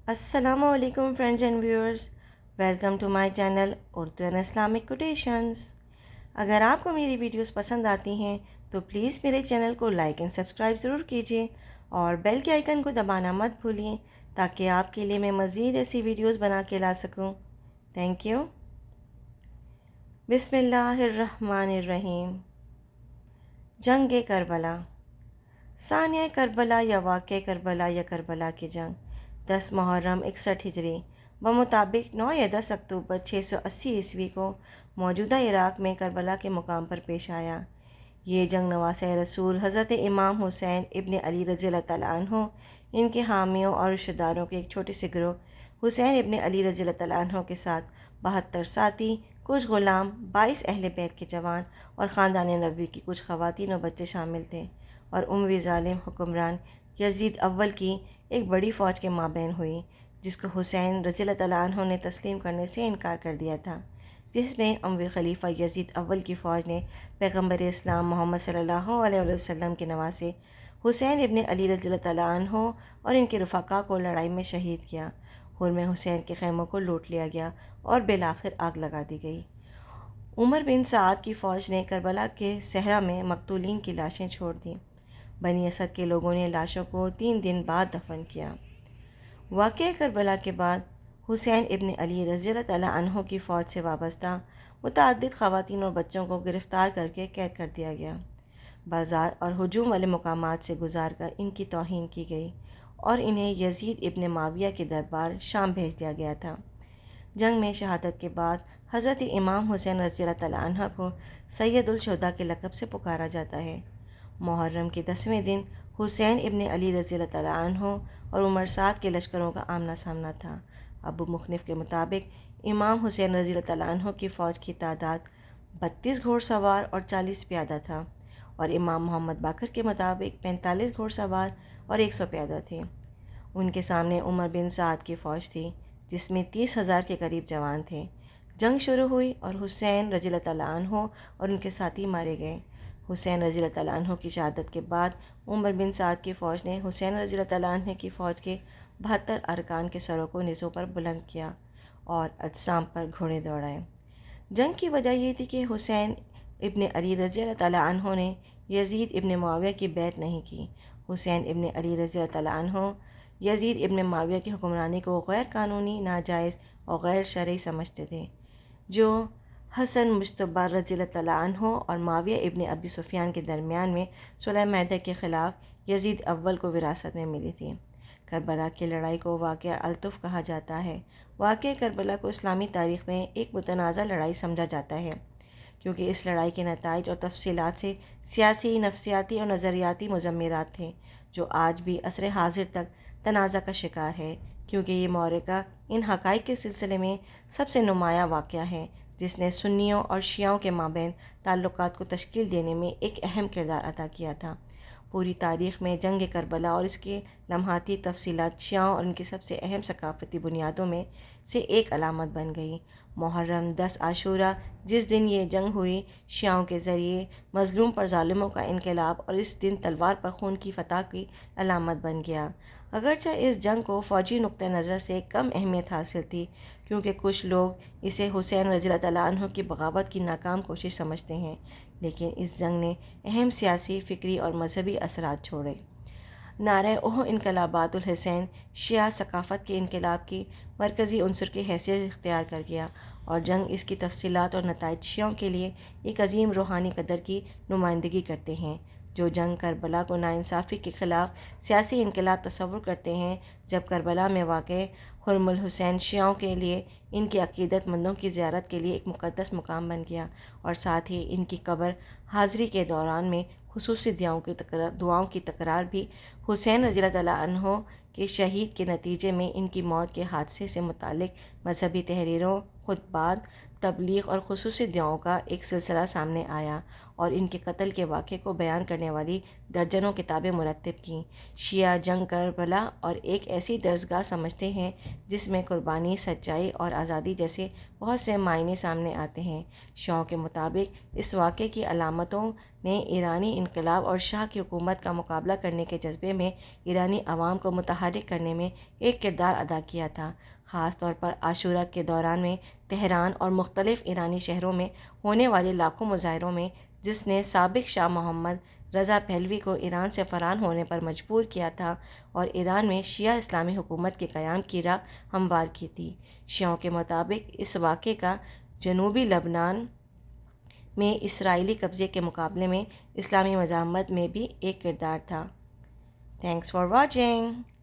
السلام علیکم friends and viewers, welcome to my channel Urdu and Islamic quotations. اگر آپ کو میری ویڈیوز پسند آتی ہیں تو پلیز میرے چینل کو لائک اینڈ سبسکرائب ضرور کیجیے اور بیل کے آئیکن کو دبانا مت بھولیں تاکہ آپ کے لیے میں مزید ایسی ویڈیوز بنا کے لا سکوں۔ Thank you. بسم اللہ الرحمن الرحیم۔ جنگ کربلا، ثانیہ کربلا یا واقعہ کربلا یا کربلا کی جنگ 10 محرم 61 ہجری بمطابق 9 یا 10 اکتوبر 680 کو موجودہ عراق میں کربلا کے مقام پر پیش آیا۔ یہ جنگ نواسۂ رسول حضرت امام حسین ابن علی رضی اللہ تعالیٰ عنہ، ان کے حامیوں اور رشتہ داروں کے ایک چھوٹے سے گروہ حسین ابن علی رضی اللہ تعالیٰ عنہ کے ساتھ 72 ساتھی، کچھ غلام، 22 اہل بیت کے جوان اور خاندان نبوی کی کچھ خواتین و بچے شامل تھے، اور اموی ظالم حکمران یزید اول کی ایک بڑی فوج کے مابین ہوئی، جس کو حسین رضی اللہ تعالیٰ عنہ نے تسلیم کرنے سے انکار کر دیا تھا، جس میں اموی خلیفہ یزید اول کی فوج نے پیغمبر اسلام محمد صلی اللہ علیہ وسلم کے نواسے حسین ابن علی رضی اللہ تعالیٰ عنہ اور ان کے رفقا کو لڑائی میں شہید کیا۔ حرم حسین کے خیموں کو لوٹ لیا گیا اور بالآخر آگ لگا دی گئی۔ عمر بن سعد کی فوج نے کربلا کے صحرا میں مقتولین کی لاشیں چھوڑ دیں۔ بنی اسد کے لوگوں نے لاشوں کو 3 دن بعد دفن کیا۔ واقعہ کربلا کے بعد حسین ابن علی رضی اللہ تعالیٰ عنہ کی فوج سے وابستہ متعدد خواتین اور بچوں کو گرفتار کر کے قید کر دیا گیا۔ بازار اور ہجوم والے مقامات سے گزار کر ان کی توہین کی گئی اور انہیں یزید ابن معاویہ کے دربار شام بھیج دیا گیا تھا۔ جنگ میں شہادت کے بعد حضرت امام حسین رضی اللہ تعالیٰ عنہ کو سید الشہداء کے لقب سے پکارا جاتا ہے۔ محرم کے 10ویں دن حسین ابن علی رضی اللہ تعالیٰ عنہ اور عمر سعد کے لشکروں کا آمنا سامنا تھا۔ ابو مخنف کے مطابق امام حسین رضی اللہ تعالیٰ عنہ کی فوج کی تعداد 32 گھوڑ سوار اور 40 پیادہ تھا، اور امام محمد باقر کے مطابق 45 گھوڑ سوار اور 100 پیادہ تھے۔ ان کے سامنے عمر بن سعد کی فوج تھی، جس میں 30,000 کے قریب جوان تھے۔ جنگ شروع ہوئی اور حسین رضی اللہ تعالیٰ عنہ اور ان کے ساتھی مارے گئے۔ حسین رضی اللہ تعالیٰ عنہ کی شہادت کے بعد عمر بن سعد کی فوج نے حسین رضی اللہ تعالیٰ عنہ کی فوج کے 72 ارکان کے سروں کو نیزوں پر بلند کیا اور اجسام پر گھوڑے دوڑائے۔ جنگ کی وجہ یہ تھی کہ حسین ابن علی رضی اللہ تعالیٰ عنہ نے یزید ابن معاویہ کی بیعت نہیں کی۔ حسین ابن علی رضی اللہ تعالیٰ عنہ یزید ابن معاویہ کی حکمرانی کو غیر قانونی، ناجائز اور غیر شرعی سمجھتے تھے، جو حسن مجتبی رضی اللہ تعالیٰ عنہ اور معاویہ ابن ابی سفیان کے درمیان میں صلح معاہدہ کے خلاف یزید اول کو وراثت میں ملی تھی۔ کربلا کی لڑائی کو واقعہ الطف کہا جاتا ہے۔ واقعہ کربلا کو اسلامی تاریخ میں ایک متنازع لڑائی سمجھا جاتا ہے، کیونکہ اس لڑائی کے نتائج اور تفصیلات سے سیاسی، نفسیاتی اور نظریاتی مضمرات تھے، جو آج بھی عصر حاضر تک تنازع کا شکار ہے، کیونکہ یہ معرکہ ان حقائق کے سلسلے میں سب سے نمایاں واقعہ ہے جس نے سنیوں اور شیعوں کے مابین تعلقات کو تشکیل دینے میں ایک اہم کردار ادا کیا تھا۔ پوری تاریخ میں جنگ کربلا اور اس کے لمحاتی تفصیلات شیعوں اور ان کی سب سے اہم ثقافتی بنیادوں میں سے ایک علامت بن گئی۔ محرم 10 عاشورہ، جس دن یہ جنگ ہوئی، شیعوں کے ذریعے مظلوم پر ظالموں کا انقلاب اور اس دن تلوار پر خون کی فتح کی علامت بن گیا۔ اگرچہ اس جنگ کو فوجی نقطہ نظر سے کم اہمیت حاصل تھی، کیونکہ کچھ لوگ اسے حسین رضی اللہ تعالیٰ عنہ کی بغاوت کی ناکام کوشش سمجھتے ہیں، لیکن اس جنگ نے اہم سیاسی، فکری اور مذہبی اثرات چھوڑے۔ نعرہ اوہ انقلابات الحسین شیعہ ثقافت کے انقلاب کی مرکزی عنصر کی حیثیت اختیار کر گیا، اور جنگ اس کی تفصیلات اور نتائج شیعوں کے لیے ایک عظیم روحانی قدر کی نمائندگی کرتے ہیں، جو جنگ کربلا کو ناانصافی کے خلاف سیاسی انقلاب تصور کرتے ہیں۔ جب کربلا میں واقع حرم الحسین شیعوں کے لیے ان کی عقیدت مندوں کی زیارت کے لیے ایک مقدس مقام بن گیا، اور ساتھ ہی ان کی قبر حاضری کے دوران میں خصوصی دعاؤں کی تکرار بھی حسین رضی اللہ تعالیٰ عنہ کے شہید کے نتیجے میں ان کی موت کے حادثے سے متعلق مذہبی تحریروں، خطبات، تبلیغ اور خصوصی دعاؤں کا ایک سلسلہ سامنے آیا اور ان کے قتل کے واقعے کو بیان کرنے والی درجنوں کتابیں مرتب کیں۔ شیعہ جنگ کربلا اور ایک ایسی درسگاہ سمجھتے ہیں جس میں قربانی، سچائی اور آزادی جیسے بہت سے معنی سامنے آتے ہیں۔ شیعوں کے مطابق اس واقعے کی علامتوں نے ایرانی انقلاب اور شاہ کی حکومت کا مقابلہ کرنے کے جذبے میں ایرانی عوام کو متحرک کرنے میں ایک کردار ادا کیا تھا۔ خاص طور پر عاشورہ کے دوران میں تہران اور مختلف ایرانی شہروں میں ہونے والے لاکھوں مظاہروں میں، جس نے سابق شاہ محمد رضا پہلوی کو ایران سے فرار ہونے پر مجبور کیا تھا اور ایران میں شیعہ اسلامی حکومت کے قیام کی راہ ہموار کی تھی۔ شیعوں کے مطابق اس واقعے کا جنوبی لبنان میں اسرائیلی قبضے کے مقابلے میں اسلامی مزاحمت میں بھی ایک کردار تھا۔ Thanks for watching.